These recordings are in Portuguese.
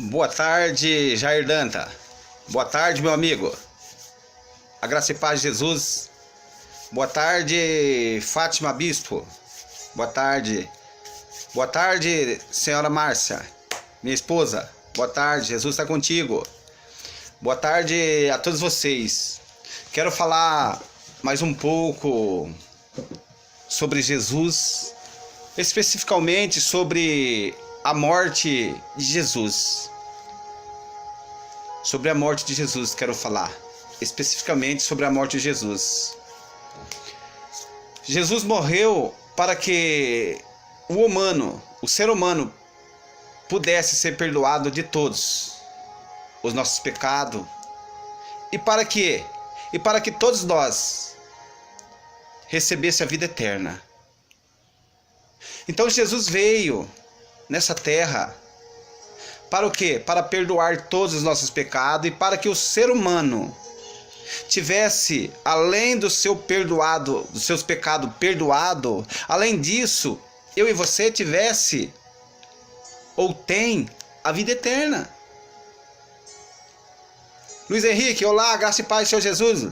Boa tarde, Jair Danta. Boa tarde, meu amigo. A graça e paz de Jesus. Boa tarde, Fátima Bispo. Boa tarde. Boa tarde, senhora Márcia, minha esposa. Boa tarde, Jesus está contigo. Boa tarde a todos vocês. Quero falar mais um pouco sobre Jesus, especificamente sobre a morte de Jesus. Sobre a morte de Jesus, quero falar especificamente sobre a morte de Jesus. Jesus morreu para que o ser humano, pudesse ser perdoado de todos os nossos pecados. E para quê? E para que todos nós recebesse a vida eterna. Então Jesus veio nessa terra para o quê? Para perdoar todos os nossos pecados e para que o ser humano tivesse, além do seu perdoado, dos seus pecados perdoado, além disso, eu e você tivesse ou tem a vida eterna. Luiz Henrique, olá, graça e paz, Senhor Jesus.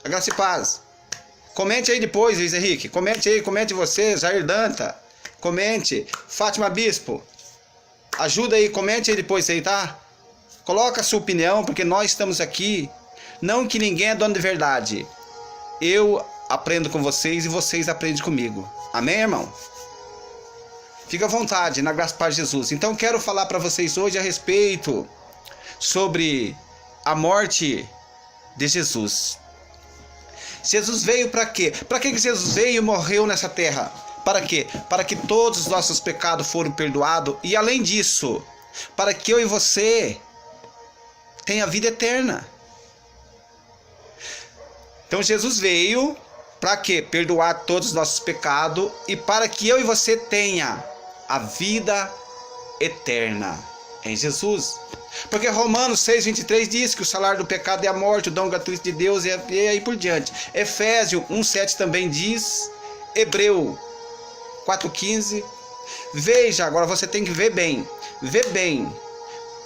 A graça e paz. Comente aí depois, Luiz Henrique. Comente aí, comente você, Jair Danta. Comente, Fátima Bispo. Ajuda aí, comente aí depois aí, tá? Coloca a sua opinião, porque nós estamos aqui. Não que ninguém é dono de verdade. Eu aprendo com vocês e vocês aprendem comigo. Amém, irmão? Fica à vontade, na graça e paz de Jesus. Então quero falar para vocês hoje a respeito sobre a morte de Jesus. Jesus veio para quê? Para que Jesus veio e morreu nessa terra? Para quê? Para que todos os nossos pecados foram perdoados e além disso, para que eu e você tenha vida eterna. Então Jesus veio para quê? Perdoar todos os nossos pecados e para que eu e você tenha a vida eterna em Jesus. Porque Romanos 6,23 diz que o salário do pecado é a morte, o dom gratuito de Deus e aí por diante. Efésios 1,7 também diz, Hebreu 4,15. Veja, agora você tem que ver bem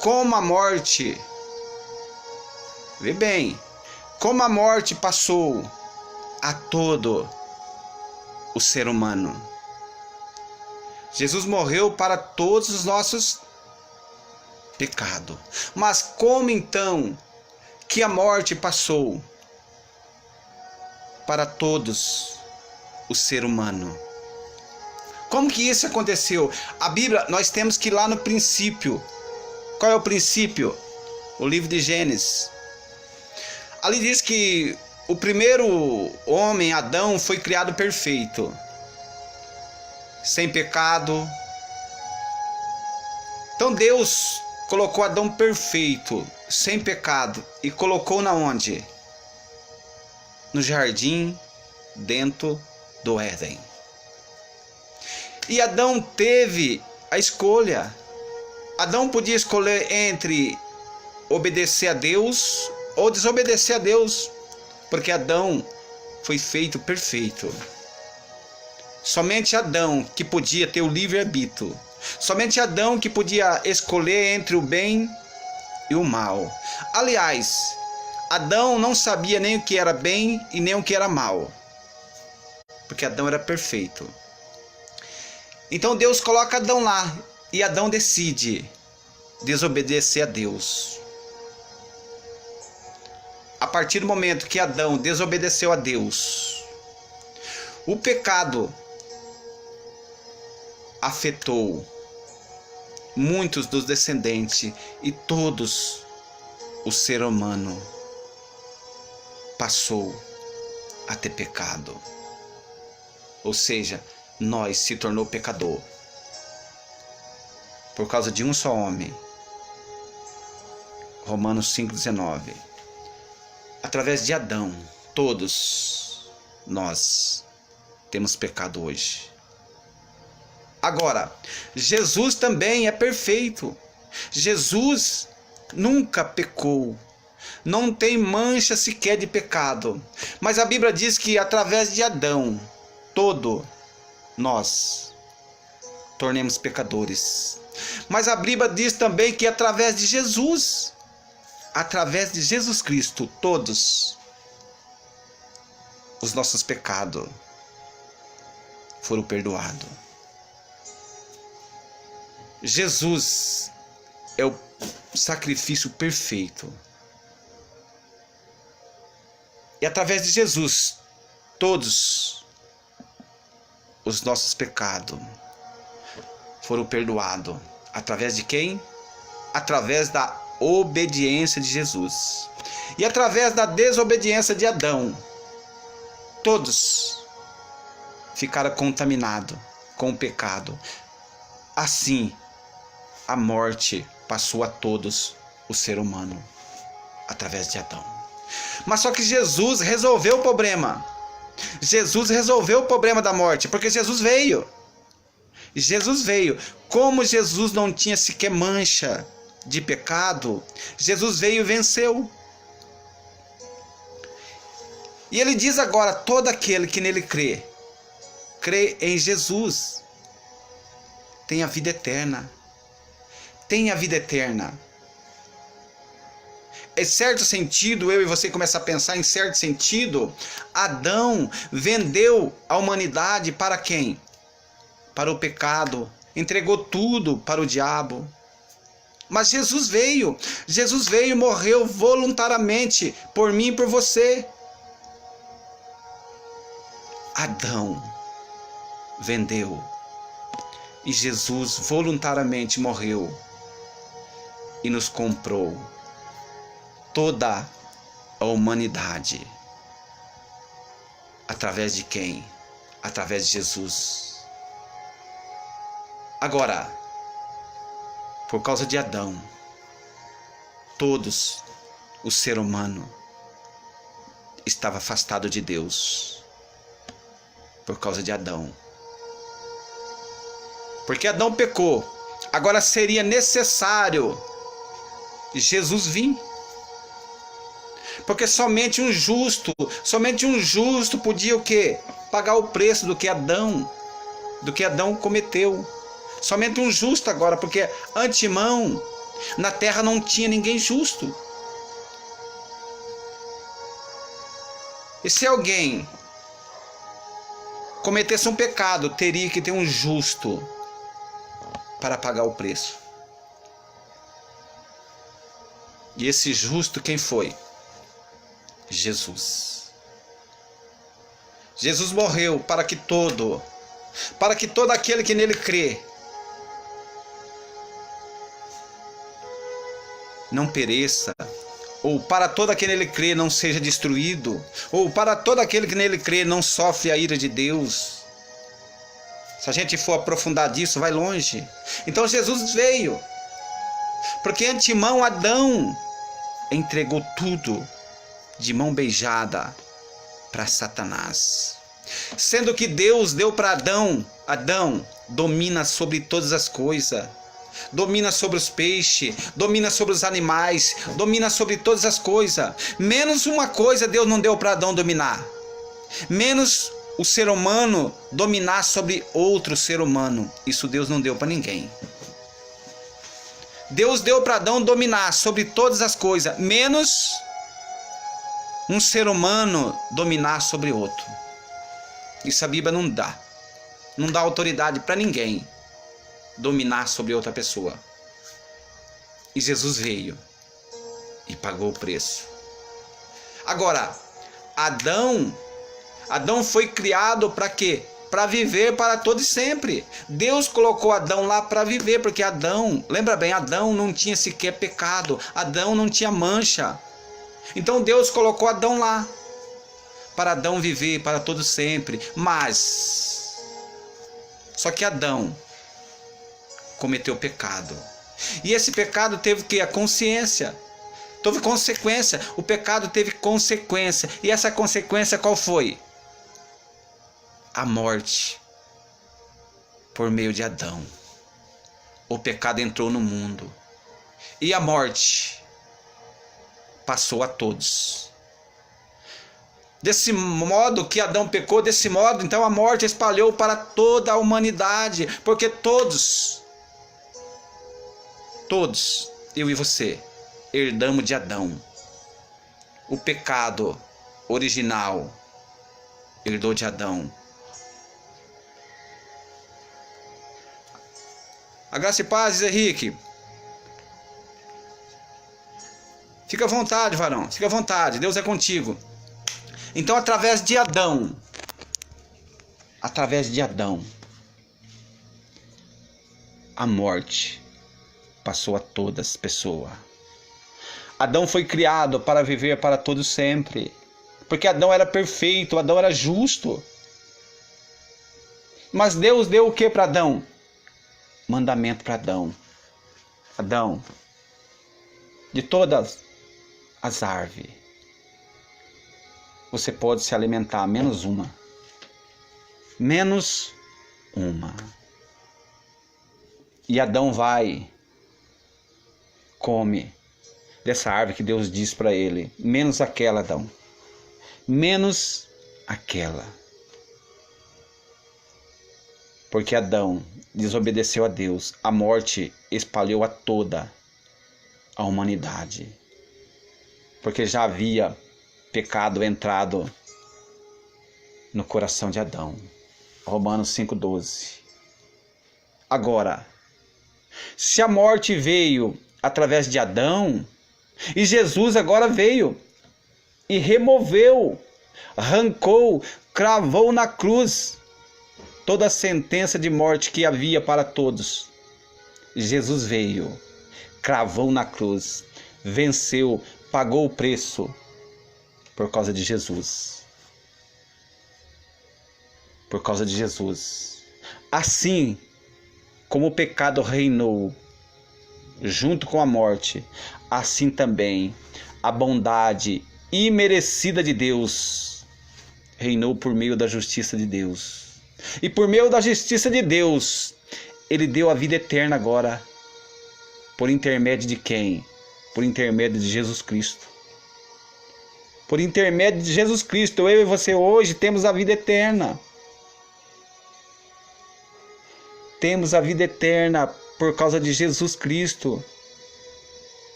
como a morte, vê bem, como a morte passou a todo o ser humano. Jesus morreu para todos os nossos pecados. Mas como então que a morte passou para todos o ser humano? Como que isso aconteceu? A Bíblia, nós temos que ir lá no princípio. Qual é o princípio? O livro de Gênesis. Ali diz que o primeiro homem, Adão, foi criado perfeito, sem pecado. Então Deus colocou Adão perfeito, sem pecado, e colocou na onde? No jardim, dentro do Éden. E Adão teve a escolha. Adão podia escolher entre obedecer a Deus ou desobedecer a Deus, porque Adão foi feito perfeito. Somente Adão que podia ter o livre-arbítrio. Somente Adão que podia escolher entre o bem e o mal. Aliás, Adão não sabia nem o que era bem e nem o que era mal, porque Adão era perfeito. Então Deus coloca Adão lá e Adão decide desobedecer a Deus. A partir do momento que Adão desobedeceu a Deus, o pecado afetou muitos dos descendentes e todos o ser humano passou a ter pecado. Ou seja, nós se tornou pecador por causa de um só homem. Romanos 5,19. Através de Adão, todos nós temos pecado hoje. Agora, Jesus também é perfeito. Jesus nunca pecou. Não tem mancha sequer de pecado. Mas a Bíblia diz que através de Adão, todos tornemos pecadores. Mas a Bíblia diz também que através de Jesus Cristo, todos os nossos pecados foram perdoados. Jesus é o sacrifício perfeito. E através de Jesus, todos os nossos pecados foram perdoados. Através de quem? Através da obediência de Jesus. E através da desobediência de Adão, todos ficaram contaminados com o pecado. Assim, a morte passou a todos o ser humano, através de Adão. Mas só que Jesus resolveu o problema. Jesus resolveu o problema da morte, porque Jesus veio. Jesus veio. Como Jesus não tinha sequer mancha de pecado, Jesus veio e venceu. E ele diz agora: todo aquele que nele crê em Jesus, tem a vida eterna. Tem a vida eterna. Em certo sentido, eu e você começar a pensar em certo sentido, Adão vendeu a humanidade para quem? Para o pecado. Entregou tudo para o diabo. Mas Jesus veio e morreu voluntariamente por mim e por você. Adão vendeu e Jesus voluntariamente morreu e nos comprou toda a humanidade. Através de quem? Através de Jesus. Agora, por causa de Adão, todos o ser humano estava afastado de Deus. Por causa de Adão. Porque Adão pecou. Agora seria necessário Jesus vir. Porque somente um justo podia o quê? Pagar o preço do que Adão cometeu. Somente um justo agora, porque antemão na terra não tinha ninguém justo. E se alguém cometesse um pecado, teria que ter um justo para pagar o preço. E esse justo quem foi? Jesus. Jesus morreu para que todo aquele que nele crê não pereça, ou para todo aquele que nele crê não seja destruído, ou para todo aquele que nele crê não sofre a ira de Deus. Se a gente for aprofundar disso, vai longe. Então Jesus veio, porque antemão Adão entregou tudo de mão beijada para Satanás. Sendo que Deus deu para Adão domina sobre todas as coisas. Domina sobre os peixes, domina sobre os animais, domina sobre todas as coisas. Menos uma coisa Deus não deu para Adão dominar. Menos o ser humano dominar sobre outro ser humano. Isso Deus não deu para ninguém. Deus deu para Adão dominar sobre todas as coisas, menos um ser humano dominar sobre outro. Isso a Bíblia não dá. Não dá autoridade para ninguém dominar sobre outra pessoa. E Jesus veio e pagou o preço. Agora, Adão foi criado para quê? Para viver para todo e sempre. Deus colocou Adão lá para viver, porque Adão, lembra bem, Adão não tinha sequer pecado, Adão não tinha mancha. Então Deus colocou Adão lá para Adão viver para todo sempre. Mas só que Adão cometeu pecado. E esse pecado teve que a consciência. Teve consequência. O pecado teve consequência. E essa consequência qual foi? A morte. Por meio de Adão. O pecado entrou no mundo. E a morte passou a todos. Desse modo que Adão pecou, desse modo, então a morte espalhou para toda a humanidade, porque todos, eu e você, herdamos de Adão. O pecado original herdou de Adão. A graça e paz, Zé Henrique. Fica à vontade, varão, fica à vontade, Deus é contigo. Então, através de Adão, a morte passou a todas as pessoas. Adão foi criado para viver para todos sempre, porque Adão era perfeito, Adão era justo. Mas Deus deu o que para Adão? Mandamento para Adão. Adão, de todas as árvores, você pode se alimentar, menos uma. Menos uma. E Adão vai, come dessa árvore que Deus diz para ele. Menos aquela, Adão. Menos aquela. Porque Adão desobedeceu a Deus. A morte espalhou a toda a humanidade. Porque já havia pecado entrado no coração de Adão. Romanos 5,12. Agora, se a morte veio através de Adão, e Jesus agora veio e removeu, arrancou, cravou na cruz toda a sentença de morte que havia para todos. Jesus veio, cravou na cruz, venceu, pagou o preço por causa de Jesus. Por causa de Jesus. Assim como o pecado reinou junto com a morte, assim também a bondade imerecida de Deus reinou por meio da justiça de Deus. E por meio da justiça de Deus, Ele deu a vida eterna agora. Por intermédio de quem? Por intermédio de Jesus Cristo. Por intermédio de Jesus Cristo, eu e você hoje temos a vida eterna. Temos a vida eterna por causa de Jesus Cristo.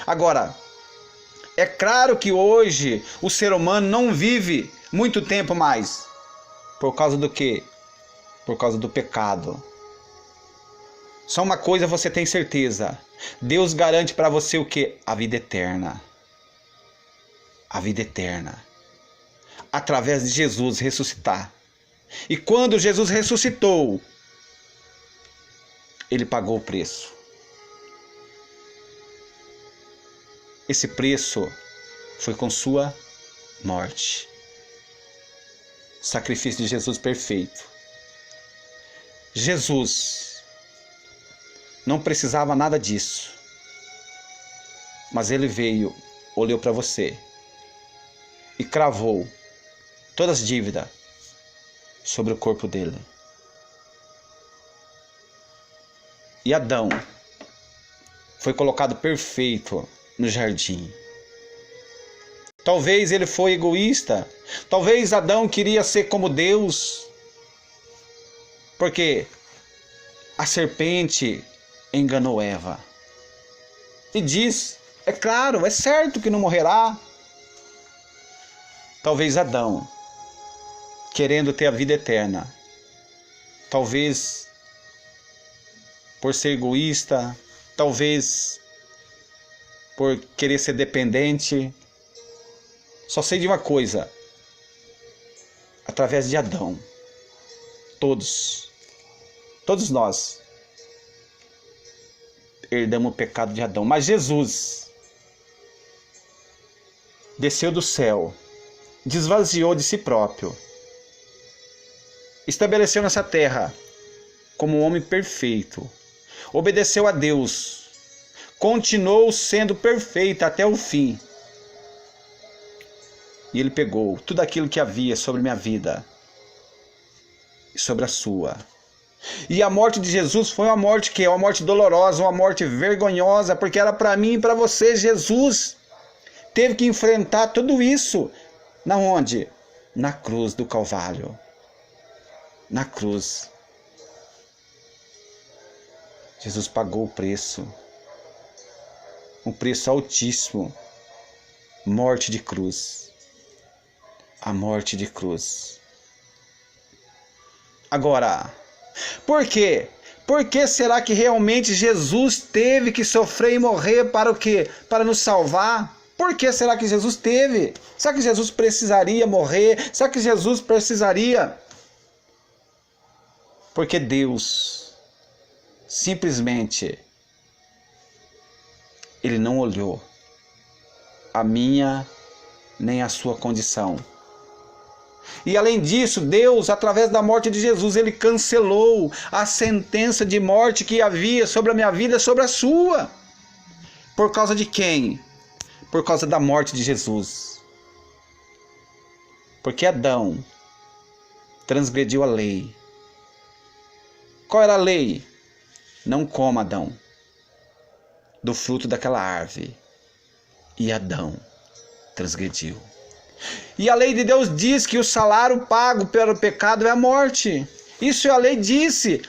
Agora, é claro que hoje o ser humano não vive muito tempo mais. Por causa do quê? Por causa do pecado. Só uma coisa você tem certeza. Deus garante para você o quê? A vida eterna. A vida eterna. Através de Jesus ressuscitar. E quando Jesus ressuscitou, Ele pagou o preço. Esse preço foi com sua morte. Sacrifício de Jesus perfeito. Jesus não precisava nada disso. Mas Ele veio, olhou para você e cravou todas as dívidas sobre o corpo dele. E Adão foi colocado perfeito no jardim. Talvez ele foi egoísta. Talvez Adão queria ser como Deus. Porque a serpente enganou Eva. E diz, é claro, é certo que não morrerá. Talvez Adão, querendo ter a vida eterna, talvez por ser egoísta, talvez por querer ser dependente. Só sei de uma coisa: através de Adão, todos nós herdamos o pecado de Adão. Mas Jesus desceu do céu, desvaziou de si próprio, estabeleceu nessa terra como um homem perfeito, obedeceu a Deus, continuou sendo perfeito até o fim. E Ele pegou tudo aquilo que havia sobre minha vida e sobre a sua. E a morte de Jesus foi uma morte que é uma morte dolorosa, uma morte vergonhosa, porque era para mim e para você. Jesus teve que enfrentar tudo isso. Na onde? na cruz do Calvário. Na cruz. Jesus pagou o preço. Um preço altíssimo. Morte de cruz. A morte de cruz. Agora, por quê? Por que será que realmente Jesus teve que sofrer e morrer para o quê? Para nos salvar? Por que será que Jesus teve? Será que Jesus precisaria morrer? Será que Jesus precisaria? Porque Deus, simplesmente, Ele não olhou a minha nem a sua condição. E além disso, Deus, através da morte de Jesus, Ele cancelou a sentença de morte que havia sobre a minha vida, sobre a sua. Por causa de quem? Por causa da morte de Jesus. Porque Adão transgrediu a lei. Qual era a lei? Não coma, Adão, do fruto daquela árvore. E Adão transgrediu. E a lei de Deus diz que o salário pago pelo pecado é a morte. Isso a lei disse.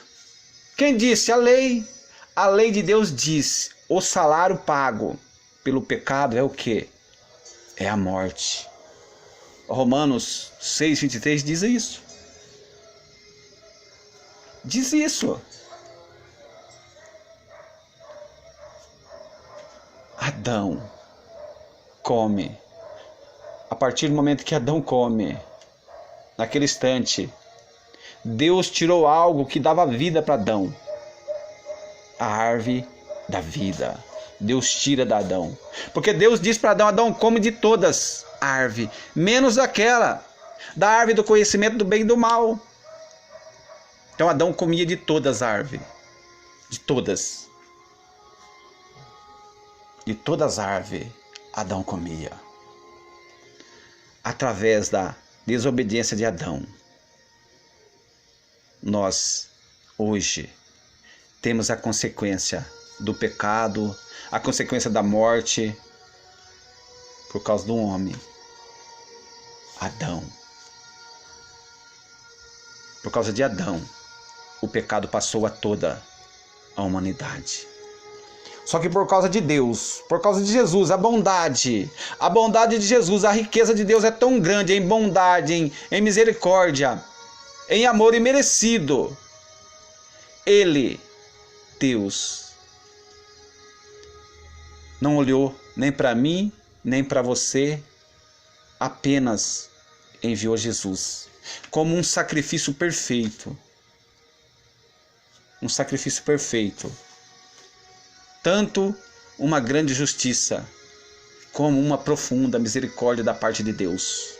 Quem disse? A lei. A lei de Deus diz: o salário pago pelo pecado é o quê? É a morte. Romanos 6:23 diz isso. Diz isso. Adão come. A partir do momento que Adão come, naquele instante, Deus tirou algo que dava vida para Adão. A árvore da vida. Deus tira da Adão. Porque Deus diz para Adão: Adão, come de todas a árvore, menos daquela, da árvore do conhecimento do bem e do mal. Então Adão comia de todas as árvores. De todas. De todas as árvores, Adão comia. Através da desobediência de Adão, nós, hoje, temos a consequência do pecado, a consequência da morte, por causa do homem, Adão. Por causa de Adão, o pecado passou a toda a humanidade. Só que por causa de Deus, por causa de Jesus, a bondade de Jesus, a riqueza de Deus é tão grande em bondade, em misericórdia, em amor imerecido. Ele, Deus, não olhou nem para mim, nem para você, apenas enviou Jesus como um sacrifício perfeito. Um sacrifício perfeito. Tanto uma grande justiça, como uma profunda misericórdia da parte de Deus.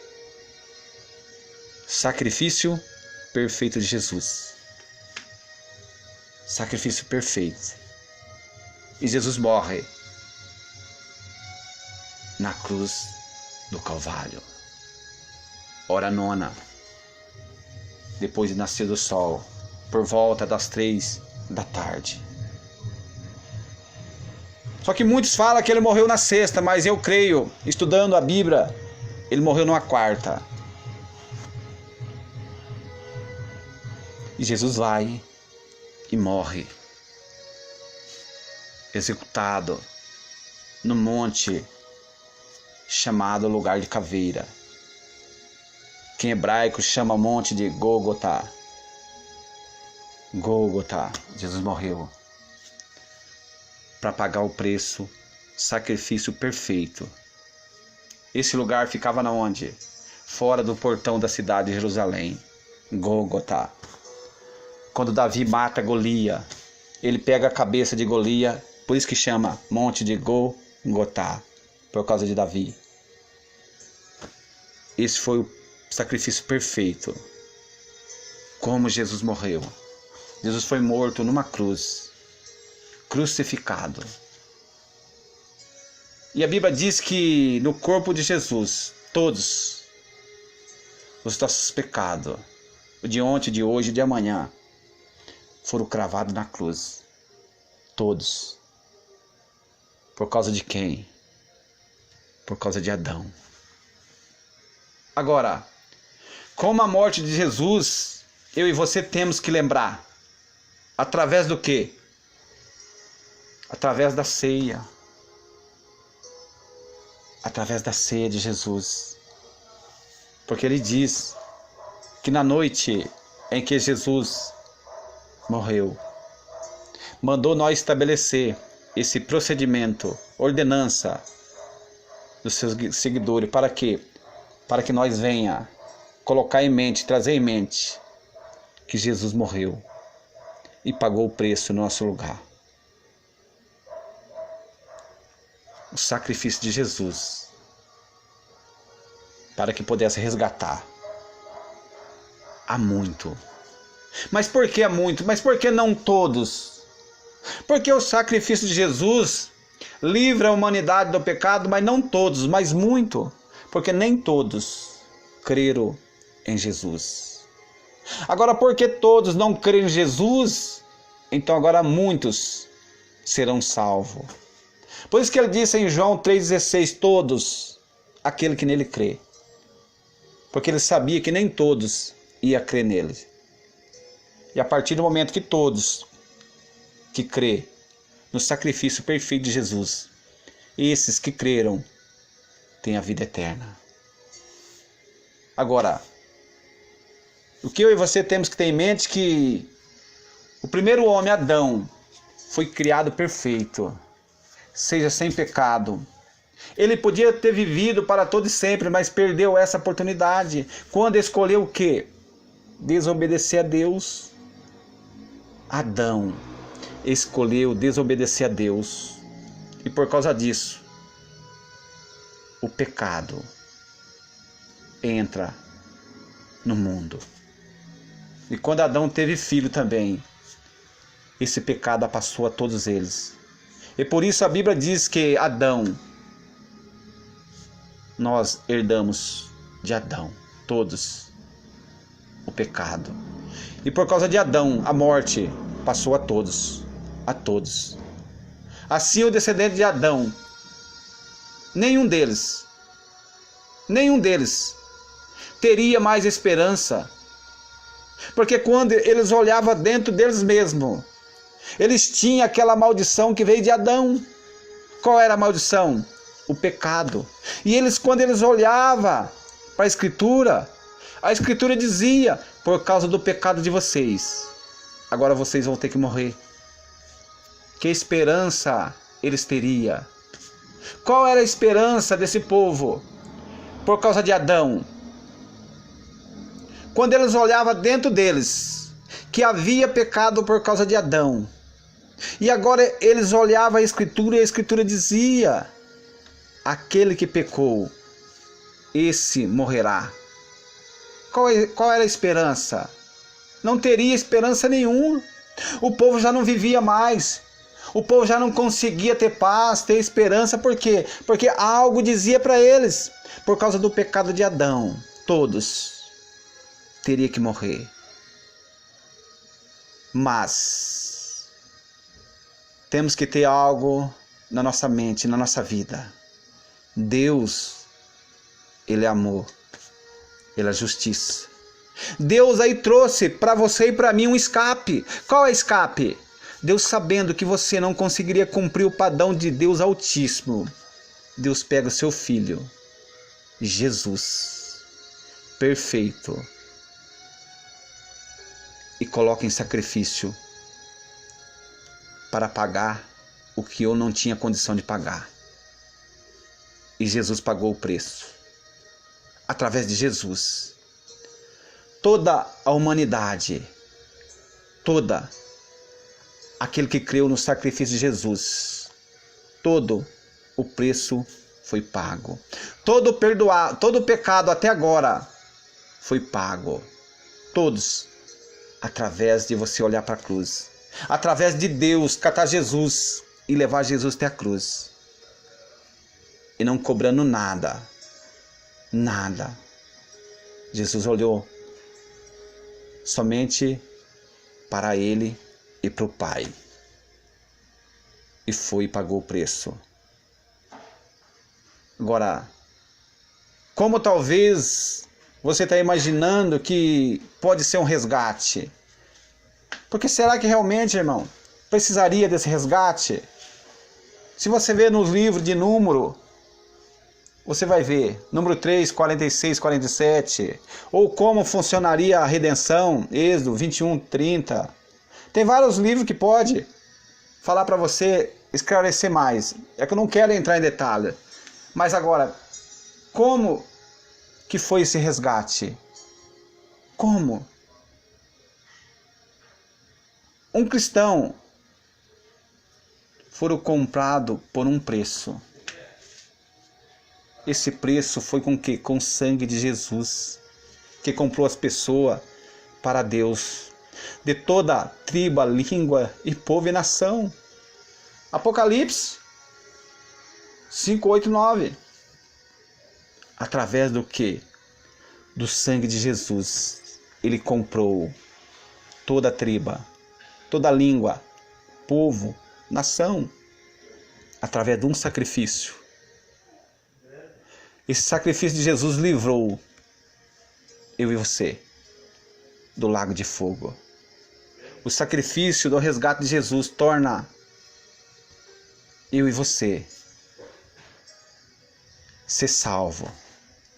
Sacrifício perfeito de Jesus. Sacrifício perfeito. E Jesus morre na cruz do Calvário. Hora nona, depois de nascer do sol, por volta das 3 da tarde. Só que muitos falam que ele morreu na sexta, mas eu creio, estudando a Bíblia, ele morreu numa quarta. E Jesus vai e morre, executado no monte chamado Lugar de Caveira, que em hebraico chama monte de Gólgota. Gólgota, Jesus morreu para pagar o preço, sacrifício perfeito. Esse lugar ficava na onde? Fora do portão da cidade de Jerusalém, Gólgota. Quando Davi mata Golias, ele pega a cabeça de Golias, por isso que chama monte de Gólgota, por causa de Davi. Esse foi o sacrifício perfeito. Como Jesus morreu. Jesus foi morto numa cruz, crucificado. E a Bíblia diz que no corpo de Jesus, todos os nossos pecados, o de ontem, de hoje e de amanhã, foram cravados na cruz. Todos. Por causa de quem? Por causa de Adão. Agora, Como a morte de Jesus, eu e você temos que lembrar. Através do quê? Através da ceia. Através da ceia de Jesus. Porque ele diz que na noite em que Jesus morreu, mandou nós estabelecer esse procedimento, ordenança dos seus seguidores. Para quê? Para que nós venha colocar em mente, trazer em mente que Jesus morreu e pagou o preço no nosso lugar. O sacrifício de Jesus, para que pudesse resgatar. Há muito. Mas por que há muito? Mas por que não todos? Porque o sacrifício de Jesus livra a humanidade do pecado, mas não todos, mas muito. Porque nem todos creram em Jesus. Agora, porque todos não creem em Jesus, então agora muitos serão salvos. Por isso que ele disse em João 3,16, todos, aquele que nele crê. Porque ele sabia que nem todos iam crer nele. E a partir do momento que todos que crê no sacrifício perfeito de Jesus, esses que creram, têm a vida eterna. Agora, o que eu e você temos que ter em mente é que o primeiro homem, Adão, foi criado perfeito, seja sem pecado. Ele podia ter vivido para todo e sempre, mas perdeu essa oportunidade. Quando escolheu o quê? Desobedecer a Deus. Adão escolheu desobedecer a Deus. E por causa disso, o pecado entra no mundo. E quando Adão teve filho também, esse pecado passou a todos eles. E por isso a Bíblia diz que Adão, nós herdamos de Adão, todos, o pecado. E por causa de Adão, a morte passou a todos, a todos. Assim o descendente de Adão, nenhum deles teria mais esperança. Porque quando eles olhavam dentro deles mesmos, eles tinham aquela maldição que veio de Adão. Qual era a maldição? O pecado. E eles, quando eles olhavam para a Escritura dizia, por causa do pecado de vocês, agora vocês vão ter que morrer. Que esperança eles teriam? Qual era a esperança desse povo? Por causa de Adão. Quando eles olhavam dentro deles, que havia pecado por causa de Adão. E agora eles olhavam a Escritura e a Escritura dizia, aquele que pecou, esse morrerá. Qual era a esperança? Não teria esperança nenhuma. O povo já não vivia mais. O povo já não conseguia ter paz, ter esperança. Por quê? Porque algo dizia para eles, por causa do pecado de Adão, todos teriam que morrer. Mas temos que ter algo na nossa mente, na nossa vida. Deus, Ele é amor, Ele é justiça. Deus aí trouxe para você e para mim um escape. Qual é o escape? Deus, sabendo que você não conseguiria cumprir o padrão de Deus Altíssimo, Deus pega o seu Filho, Jesus, perfeito, e coloca em sacrifício para pagar o que eu não tinha condição de pagar. E Jesus pagou o preço. Através de Jesus, toda a humanidade, toda aquele que creu no sacrifício de Jesus, todo o preço foi pago. Todo o pecado até agora foi pago. Todos, através de você olhar para a cruz. Através de Deus catar Jesus e levar Jesus até a cruz. E não cobrando nada. Nada. Jesus olhou somente para Ele e para o Pai. E foi e pagou o preço. Agora, como talvez você está imaginando que pode ser um resgate? Porque será que realmente, irmão, precisaria desse resgate? Se você ver nos livros de Número, você vai ver, número 3, 46, 47, ou como funcionaria a redenção, Êxodo 21, 30. Tem vários livros que pode falar para você esclarecer mais. É que eu não quero entrar em detalhe. Mas agora, como que foi esse resgate? Como? Um cristão foi comprado por um preço. Esse preço foi com que? Com o sangue de Jesus, que comprou as pessoas para Deus, de toda tribo, língua e povo e nação. Apocalipse 5, 8, 9. Através do que? Do sangue de Jesus, ele comprou toda tribo, toda língua, povo, nação, através de um sacrifício. Esse sacrifício de Jesus livrou eu e você do lago de fogo. O sacrifício do resgate de Jesus torna eu e você ser salvo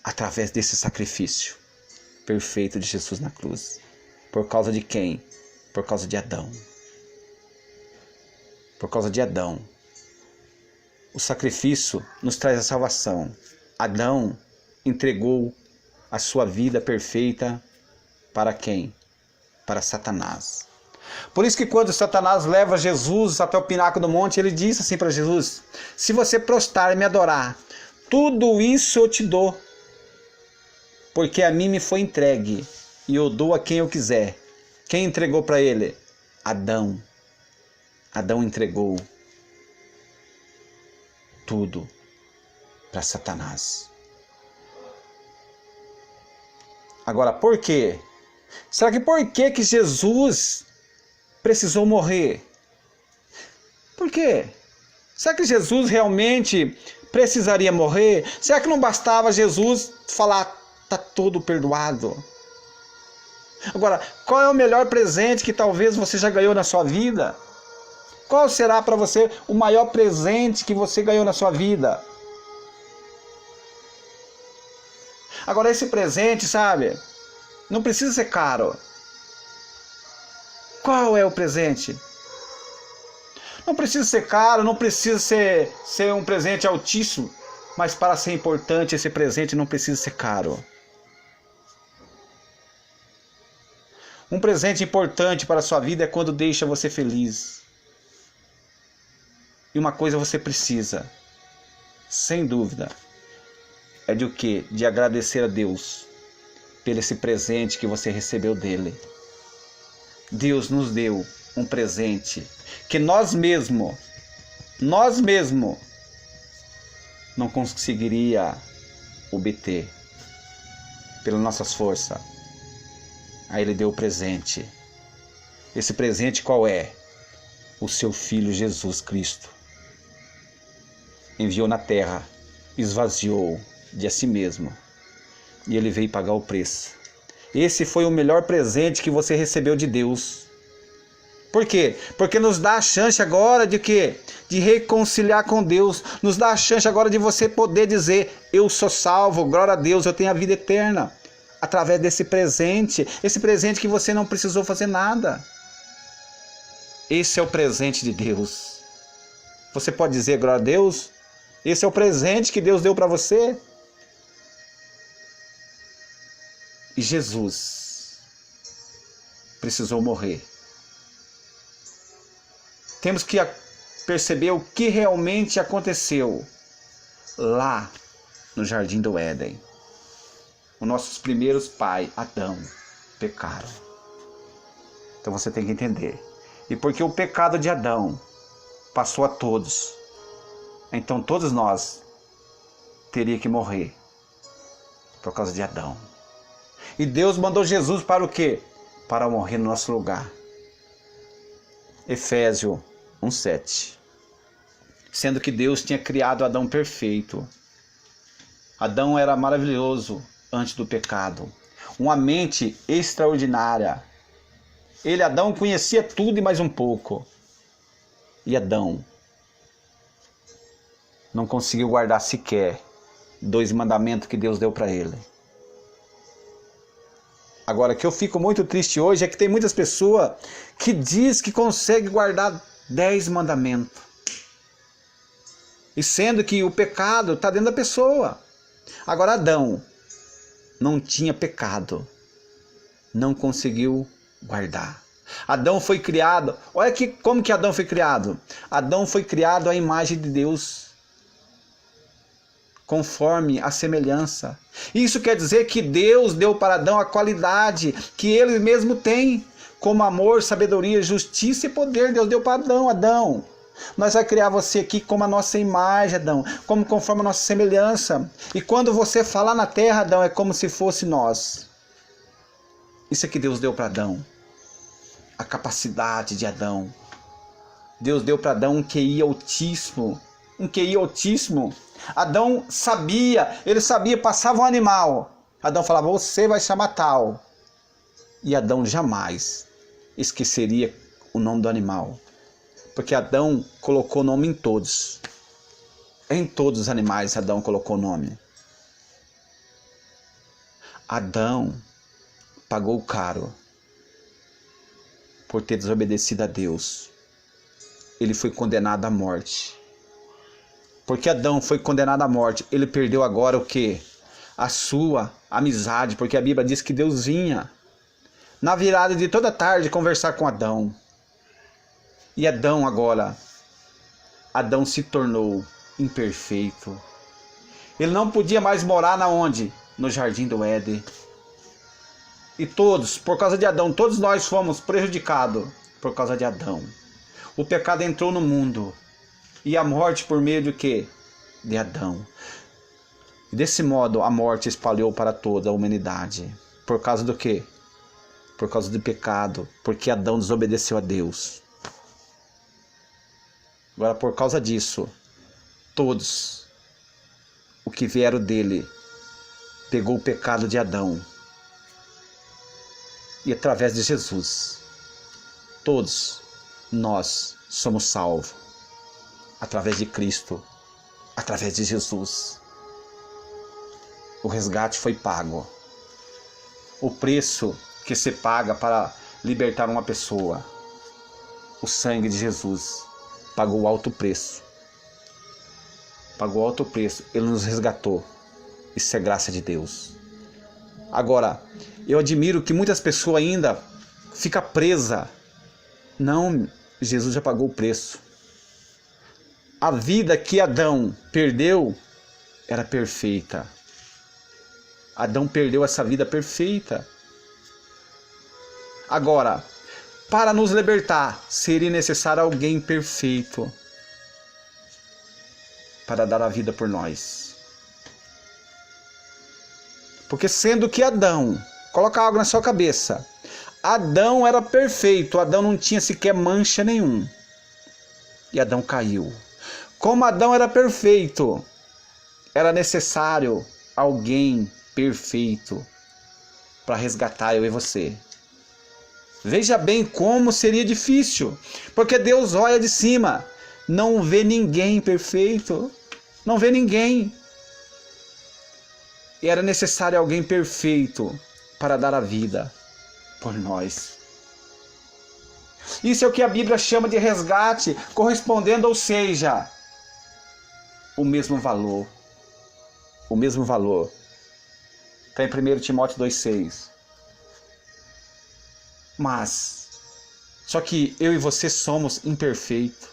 através desse sacrifício perfeito de Jesus na cruz. Por causa de quem? Por causa de Adão. Por causa de Adão. O sacrifício nos traz a salvação. Adão entregou a sua vida perfeita para quem? Para Satanás. Por isso que quando Satanás leva Jesus até o pináculo do monte, ele disse assim para Jesus: se você prostrar e me adorar, tudo isso eu te dou, porque a mim me foi entregue, e eu dou a quem eu quiser. Quem entregou para ele? Adão. Adão entregou tudo para Satanás. Agora, por quê? Será que por que Jesus precisou morrer? Por quê? Será que Jesus realmente precisaria morrer? Será que não bastava Jesus falar, tá tudo perdoado? Agora, qual é o melhor presente que talvez você já ganhou na sua vida? Qual será para você o maior presente que você ganhou na sua vida? Agora, esse presente, sabe, não precisa ser caro. Qual é o presente? Não precisa ser caro, não precisa ser um presente altíssimo, mas para ser importante, esse presente não precisa ser caro. Um presente importante para a sua vida é quando deixa você feliz. E uma coisa você precisa, sem dúvida, é de o quê? De agradecer a Deus pelo esse presente que você recebeu dele. Deus nos deu um presente que nós mesmos não conseguiria obter pelas nossas forças. Aí ele deu o presente. Esse presente qual é? O seu Filho Jesus Cristo. Enviou na terra, esvaziou de a si mesmo. E ele veio pagar o preço. Esse foi o melhor presente que você recebeu de Deus. Por quê? Porque nos dá a chance agora de quê? De reconciliar com Deus. Nos dá a chance agora de você poder dizer: eu sou salvo, glória a Deus, eu tenho a vida eterna. Através desse presente. Esse presente que você não precisou fazer nada. Esse é o presente de Deus. Você pode dizer glória a Deus? Esse é o presente que Deus deu para você. E Jesus precisou morrer. Temos que perceber o que realmente aconteceu lá no Jardim do Éden. Os nossos primeiros pais, Adão, pecaram. Então você tem que entender. E porque o pecado de Adão passou a todos, então todos nós teríamos que morrer por causa de Adão. E Deus mandou Jesus para o quê? Para morrer no nosso lugar. Efésios 1:7. Sendo que Deus tinha criado Adão perfeito. Adão era maravilhoso, antes do pecado. Uma mente extraordinária. Ele, Adão, conhecia tudo e mais um pouco. E Adão não conseguiu guardar sequer 2 mandamentos que Deus deu para ele. Agora, o que eu fico muito triste hoje é que tem muitas pessoas que diz que consegue guardar 10 mandamentos. E sendo que o pecado está dentro da pessoa. Agora, Adão não tinha pecado. Não conseguiu guardar. Adão foi criado. Olha como que Adão foi criado. Adão foi criado à imagem de Deus. Conforme a semelhança. Isso quer dizer que Deus deu para Adão a qualidade que ele mesmo tem, como amor, sabedoria, justiça e poder. Deus deu para Adão. Adão, nós vamos criar você aqui como a nossa imagem, Adão, como conforme a nossa semelhança. E quando você falar na terra, Adão, é como se fosse nós. Isso é que Deus deu para Adão. A capacidade de Adão. Deus deu para Adão um QI altíssimo. Um QI altíssimo. Adão sabia, ele sabia, passava um animal. Adão falava, você vai chamar tal. E Adão jamais esqueceria o nome do animal. Porque Adão colocou nome em todos. Em todos os animais Adão colocou nome. Adão pagou caro por ter desobedecido a Deus. Ele foi condenado à morte. Porque Adão foi condenado à morte, ele perdeu agora o quê? A sua amizade, porque a Bíblia diz que Deus vinha na virada de toda tarde conversar com Adão. E Adão agora, Adão se tornou imperfeito. Ele não podia mais morar na onde? No jardim do Éden. E todos, por causa de Adão, todos nós fomos prejudicados por causa de Adão. O pecado entrou no mundo. E a morte por meio de quê? De Adão. Desse modo, a morte espalhou para toda a humanidade. Por causa do quê? Por causa do pecado. Porque Adão desobedeceu a Deus. Agora, por causa disso, todos o que vieram dele pegou o pecado de Adão. E através de Jesus, todos nós somos salvos. Através de Cristo, através de Jesus. O resgate foi pago. O preço que se paga para libertar uma pessoa. O sangue de Jesus pagou alto preço. Pagou alto preço. Ele nos resgatou. Isso é graça de Deus. Agora, eu admiro que muitas pessoas ainda ficam presas. Não, Jesus já pagou o preço. A vida que Adão perdeu era perfeita. Adão perdeu essa vida perfeita. Agora, para nos libertar, seria necessário alguém perfeito para dar a vida por nós. Porque sendo que Adão, coloca algo na sua cabeça, Adão era perfeito, Adão não tinha sequer mancha nenhuma. E Adão caiu. Como Adão era perfeito, era necessário alguém perfeito para resgatar eu e você. Veja bem como seria difícil, porque Deus olha de cima, não vê ninguém perfeito, não vê ninguém. E era necessário alguém perfeito para dar a vida por nós. Isso é o que a Bíblia chama de resgate, correspondendo, ou seja, o mesmo valor. O mesmo valor. Está em 1 Timóteo 2,6. Mas, só que eu e você somos imperfeitos.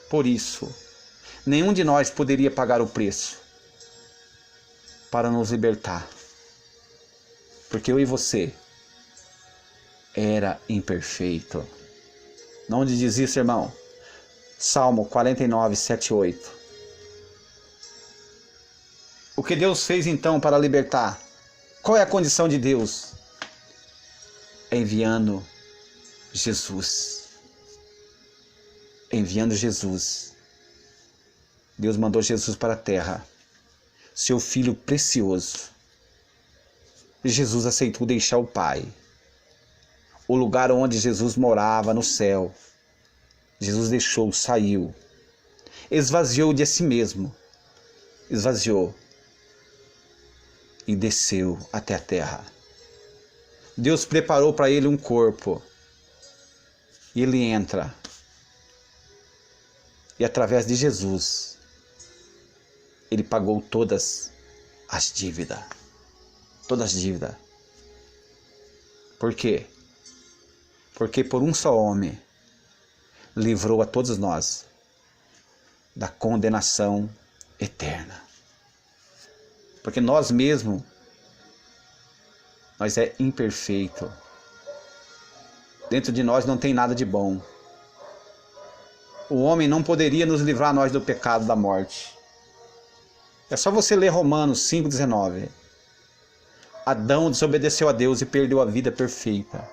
Por isso, nenhum de nós poderia pagar o preço para nos libertar. Porque eu e você era imperfeito. Onde diz isso, irmão? Salmo 49, 7, 8. O que Deus fez então para libertar? Qual é a condição de Deus? Enviando Jesus. Enviando Jesus. Deus mandou Jesus para a terra. seu Filho precioso. Jesus aceitou deixar o Pai, o lugar onde Jesus morava no céu. Jesus deixou, saiu, esvaziou de si mesmo, esvaziou e desceu até a terra. Deus preparou para ele um corpo e ele entra. E através de Jesus, ele pagou todas as dívidas. Todas as dívidas. Por quê? Porque por um só homem livrou a todos nós da condenação eterna. Porque nós mesmos, nós é imperfeito. Dentro de nós não tem nada de bom. O homem não poderia nos livrar nós do pecado da morte. É só você ler Romanos 5,19. Adão desobedeceu a Deus e perdeu a vida perfeita.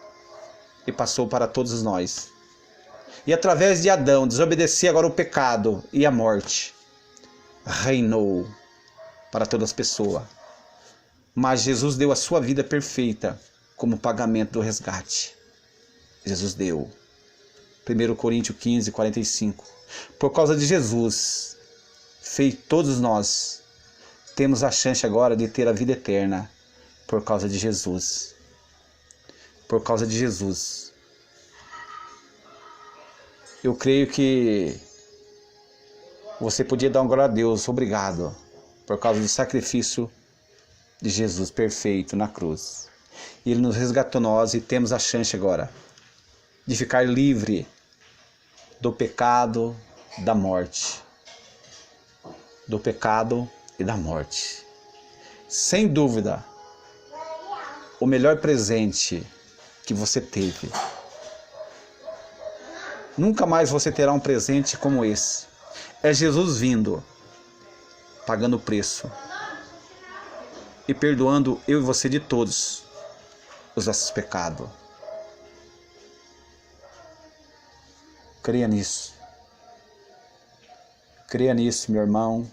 E passou para todos nós. E através de Adão desobedecer agora o pecado e a morte, reinou para todas as pessoas. Mas Jesus deu a sua vida perfeita como pagamento do resgate. Jesus deu. 1 Coríntios 15, 45. Por causa de Jesus, todos nós temos a chance agora de ter a vida eterna. Por causa de Jesus. Por causa de Jesus. Eu creio que você podia dar um glória a Deus, obrigado, por causa do sacrifício de Jesus perfeito na cruz. Ele nos resgatou nós e temos a chance agora de ficar livre do pecado, da morte. Do pecado e da morte. Sem dúvida, o melhor presente que você teve. Nunca mais você terá um presente como esse. É Jesus vindo, pagando o preço e perdoando eu e você de todos os nossos pecados. Creia nisso. Creia nisso, meu irmão.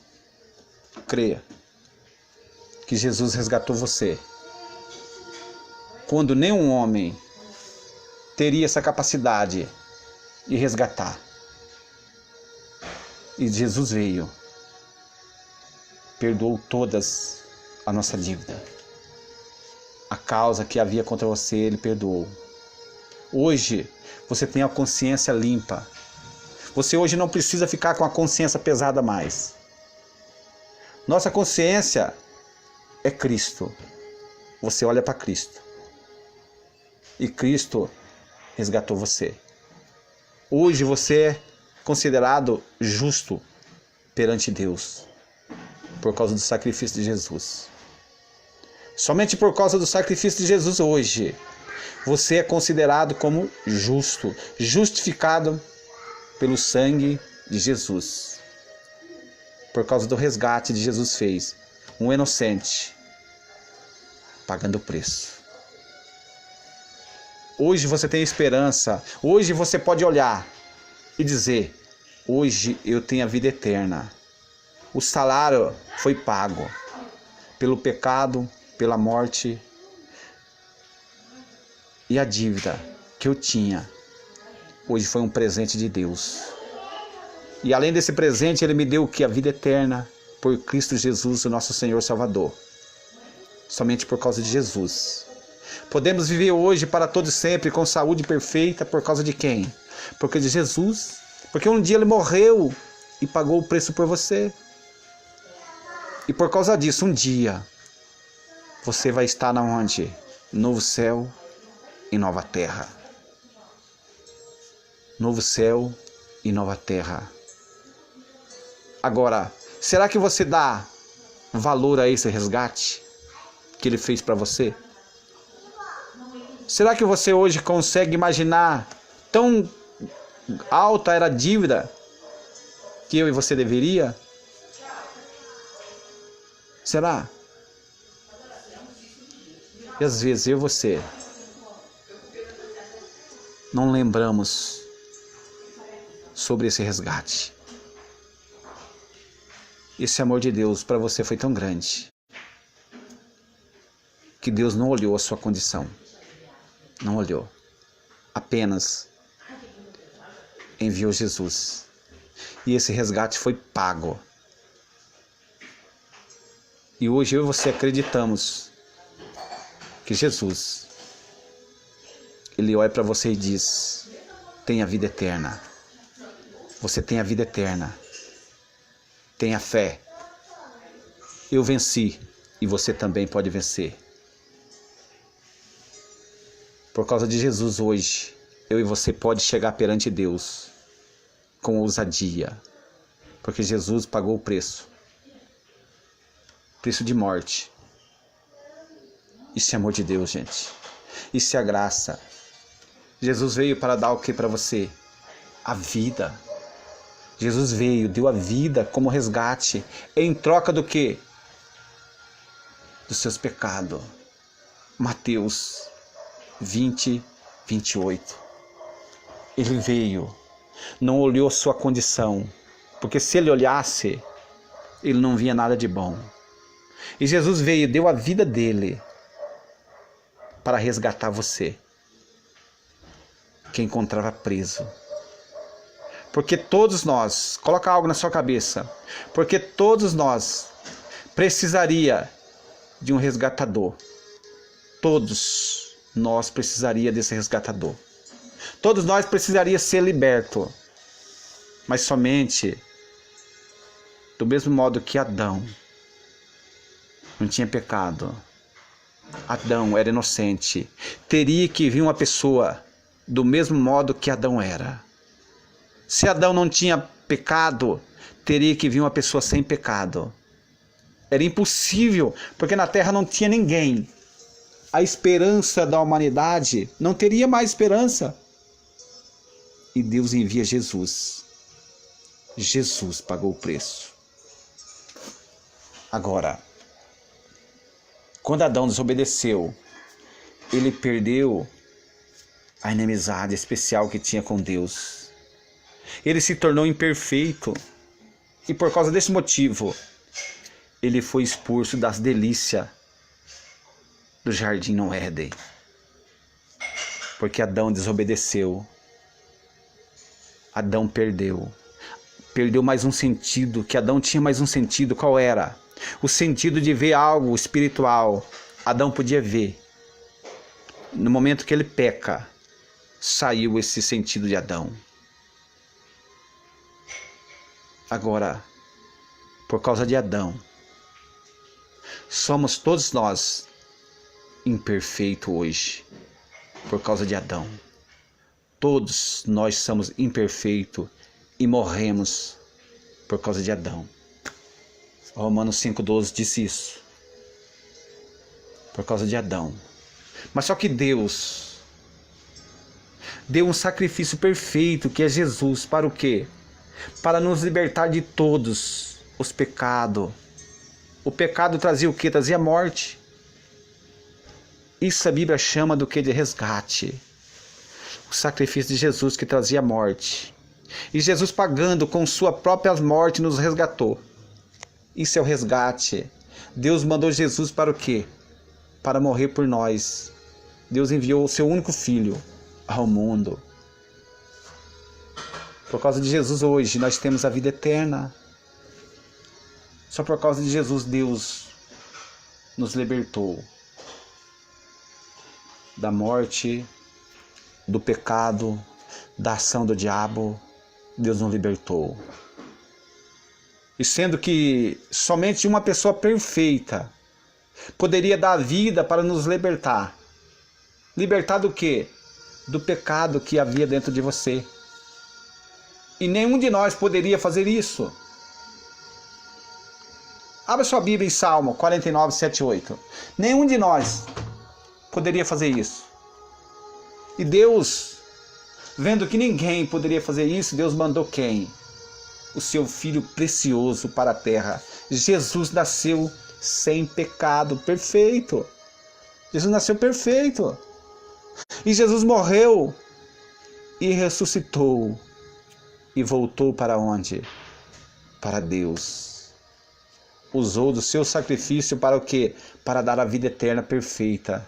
Creia que Jesus resgatou você. Quando nenhum homem teria essa capacidade de resgatar. E Jesus veio, perdoou todas a nossa dívida. A causa que havia contra você, Ele perdoou. Hoje, você tem a consciência limpa. Você hoje não precisa ficar com a consciência pesada mais. Nossa consciência é Cristo. Você olha para Cristo. E Cristo resgatou você. Hoje você é considerado justo perante Deus. Por causa do sacrifício de Jesus. Somente por causa do sacrifício de Jesus hoje, você é considerado como justo, justificado pelo sangue de Jesus. Por causa do resgate que Jesus fez, um inocente, pagando o preço. Hoje você tem esperança, hoje você pode olhar e dizer, hoje eu tenho a vida eterna. O salário foi pago pelo pecado, pela morte e a dívida que eu tinha. Hoje foi um presente de Deus. E além desse presente, Ele me deu o que? A vida eterna por Cristo Jesus, o nosso Senhor Salvador. Somente por causa de Jesus. Podemos viver hoje para todo sempre com saúde perfeita por causa de quem? Porque de Jesus. Porque um dia Ele morreu e pagou o preço por você. E por causa disso, um dia, você vai estar onde? Novo céu e nova terra. Novo céu e nova terra. Agora, será que você dá valor a esse resgate que Ele fez para você? Será que você hoje consegue imaginar tão alta era a dívida que eu e você deveria? Será? E às vezes eu e você não lembramos sobre esse resgate. Esse amor de Deus para você foi tão grande que Deus não olhou a sua condição. Não olhou. Apenas enviou Jesus. E esse resgate foi pago. E hoje eu e você acreditamos que Jesus, Ele olha para você e diz: tenha vida eterna. Você tem a vida eterna. Tenha fé. Eu venci e você também pode vencer. Por causa de Jesus hoje, eu e você pode chegar perante Deus com ousadia. Porque Jesus pagou o preço. Preço de morte. Isso é amor de Deus, gente. Isso é a graça. Jesus veio para dar o que para você? A vida. Jesus veio, deu a vida como resgate. Em troca do quê? Dos seus pecados. Mateus 20, 28. Ele veio. Não olhou sua condição. Porque se ele olhasse, ele não via nada de bom. E Jesus veio, deu a vida dele para resgatar você, que encontrava preso. Porque todos nós, coloca algo na sua cabeça, porque todos nós precisaria de um resgatador. Todos nós precisaria desse resgatador. Todos nós precisaria ser liberto. Mas somente do mesmo modo que Adão não tinha pecado. Adão era inocente. Teria que vir uma pessoa do mesmo modo que Adão era. Se Adão não tinha pecado, teria que vir uma pessoa sem pecado. Era impossível, porque na terra não tinha ninguém. A esperança da humanidade não teria mais esperança. E Deus envia Jesus. Jesus pagou o preço. Agora, quando Adão desobedeceu, ele perdeu a inimizade especial que tinha com Deus. Ele se tornou imperfeito. E por causa desse motivo, ele foi expulso das delícias do jardim no Éden. Porque Adão desobedeceu. Adão perdeu. Perdeu mais um sentido, que Adão tinha mais um sentido. Qual era? O sentido de ver algo espiritual. Adão podia ver. No momento que ele peca, saiu esse sentido de Adão. Agora, por causa de Adão, somos todos nós imperfeitos hoje. Por causa de Adão. Todos nós somos imperfeitos e morremos por causa de Adão. Romanos 5,12 disse isso. Por causa de Adão. Mas só que Deus deu um sacrifício perfeito, que é Jesus, para o quê? Para nos libertar de todos os pecados. O pecado trazia o quê? Trazia morte. Isso a Bíblia chama do que? De resgate. O sacrifício de Jesus que trazia morte. E Jesus pagando com sua própria morte nos resgatou. Isso é o resgate. Deus mandou Jesus para o quê? Para morrer por nós. Deus enviou o seu único filho ao mundo. Por causa de Jesus hoje nós temos a vida eterna. Só por causa de Jesus Deus nos libertou da morte, do pecado, da ação do diabo. Deus nos libertou. E sendo que somente uma pessoa perfeita poderia dar vida para nos libertar. Libertar do quê? Do pecado que havia dentro de você. E nenhum de nós poderia fazer isso. Abra sua Bíblia em Salmo 49, 7, 8. Nenhum de nós poderia fazer isso. E Deus, vendo que ninguém poderia fazer isso, Deus mandou quem? O seu Filho precioso para a terra. Jesus nasceu sem pecado, perfeito. Jesus nasceu perfeito. E Jesus morreu e ressuscitou. E voltou para onde? Para Deus. usou do seu sacrifício para o quê? Para dar a vida eterna perfeita.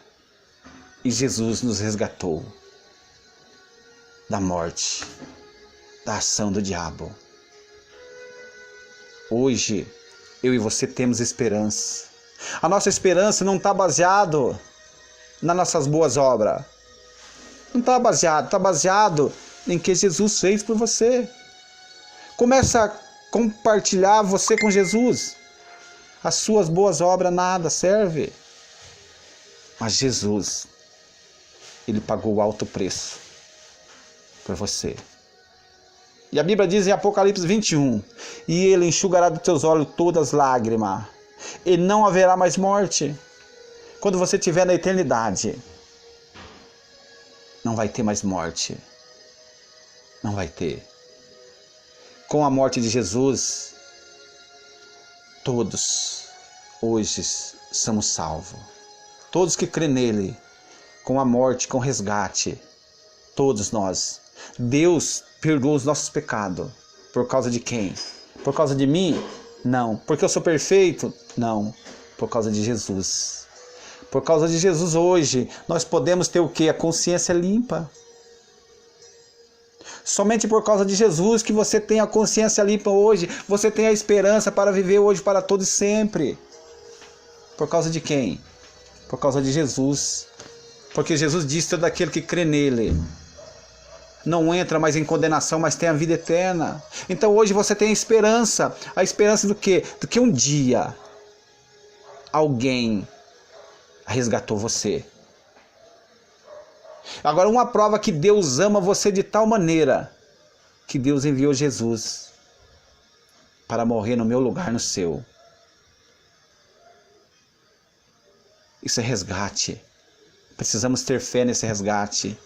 E Jesus nos resgatou da morte, da ação do diabo. Hoje, eu e você temos esperança. A nossa esperança não está baseada nas nossas boas obras. Não está baseado em que Jesus fez por você. Começa a compartilhar você com Jesus. As suas boas obras nada serve. Mas Jesus, Ele pagou o alto preço por você. E a Bíblia diz em Apocalipse 21, e Ele enxugará dos teus olhos todas as lágrimas, e não haverá mais morte. Quando você estiver na eternidade, não vai ter mais morte. Não vai ter. Com a morte de Jesus, todos hoje somos salvos. Todos que crêem nele, com a morte, com o resgate, todos nós. Deus perdoa os nossos pecados. Por causa de quem? Por causa de mim? Não. Porque eu sou perfeito? Não. Por causa de Jesus. Por causa de Jesus hoje, nós podemos ter o quê? A consciência limpa. Somente por causa de Jesus que você tem a consciência limpa hoje. Você tem a esperança para viver hoje para todos e sempre. Por causa de quem? Por causa de Jesus. Porque Jesus disse: todo aquele que crê nele não entra mais em condenação, mas tem a vida eterna. Então hoje você tem a esperança. A esperança do quê? Do que um dia alguém resgatou você. Agora, uma prova que Deus ama você de tal maneira que Deus enviou Jesus para morrer no meu lugar, no seu. Isso é resgate. Precisamos ter fé nesse resgate.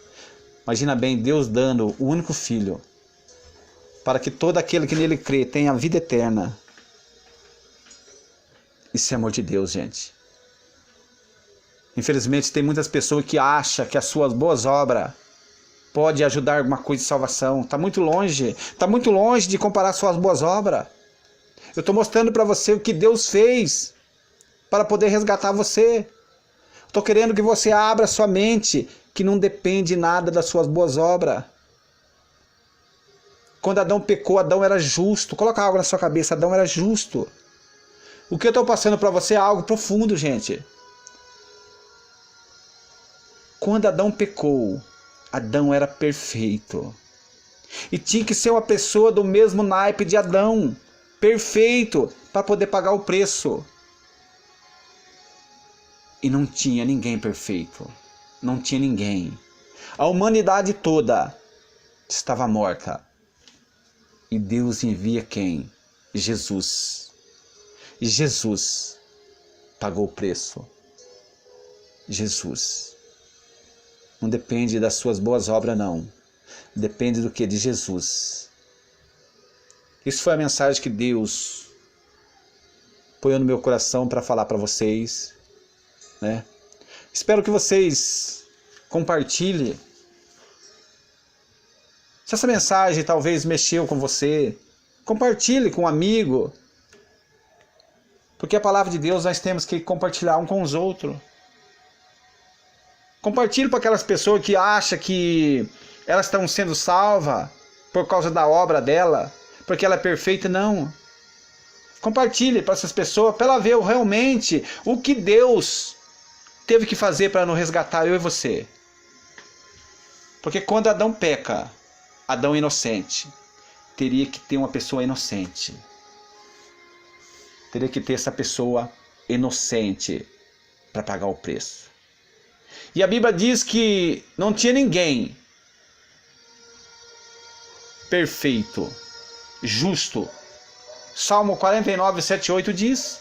Imagina bem, Deus dando o único Filho para que todo aquele que nele crê tenha a vida eterna. Isso é amor de Deus, gente. Infelizmente, tem muitas pessoas que acham que as suas boas obras podem ajudar alguma coisa de salvação. Está muito longe. Está muito longe de comparar suas boas obras. Eu estou mostrando para você o que Deus fez para poder resgatar você. Estou querendo que você abra sua mente, que não depende nada das suas boas obras. Quando Adão pecou, Adão era justo. Coloca algo na sua cabeça, Adão era justo. O que eu estou passando para você é algo profundo, gente. Quando Adão pecou, Adão era perfeito. E tinha que ser uma pessoa do mesmo naipe de Adão. Perfeito, para poder pagar o preço. E não tinha ninguém perfeito. Não tinha ninguém. A humanidade toda estava morta. E Deus envia quem? Jesus. E Jesus pagou o preço. Jesus. Não depende das suas boas obras, não. Depende do que? De Jesus. Isso foi a mensagem que Deus põe no meu coração para falar para vocês, né? Espero que vocês compartilhem. Se essa mensagem talvez mexeu com você, compartilhe com um amigo. Porque a palavra de Deus nós temos que compartilhar um com os outros. Compartilhe para aquelas pessoas que acham que elas estão sendo salvas por causa da obra dela, porque ela é perfeita. Não. Compartilhe para essas pessoas, para ela ver realmente o que Deus teve que fazer para nos resgatar, eu e você. Porque quando Adão peca, Adão inocente, teria que ter uma pessoa inocente. Teria que ter essa pessoa inocente para pagar o preço. E a Bíblia diz que não tinha ninguém perfeito, justo. Salmo 49, 7, 8 diz.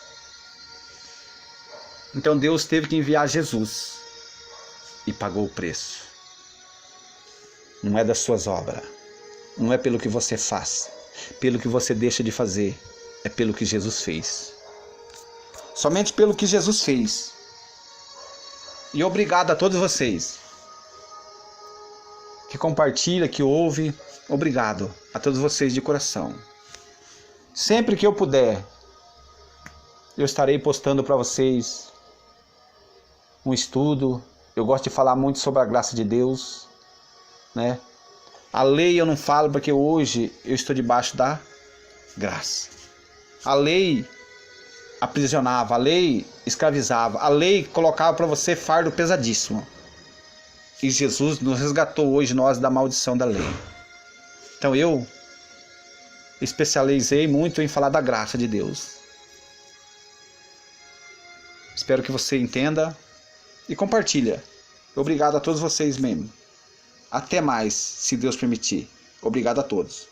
Então Deus teve que enviar Jesus e pagou o preço. Não é das suas obras, não é pelo que você faz, pelo que você deixa de fazer, é pelo que Jesus fez. Somente pelo que Jesus fez. E obrigado a todos vocês que compartilham, que ouvem. Obrigado a todos vocês de coração. Sempre que eu puder, eu estarei postando para vocês um estudo. Eu gosto de falar muito sobre a graça de Deus, né? A lei eu não falo porque hoje eu estou debaixo da graça. A lei aprisionava, a lei escravizava, a lei colocava para você fardo pesadíssimo. E Jesus nos resgatou hoje, nós, da maldição da lei. Então eu especializei muito em falar da graça de Deus. Espero que você entenda e compartilha. Obrigado a todos vocês mesmo. Até mais, se Deus permitir. Obrigado a todos.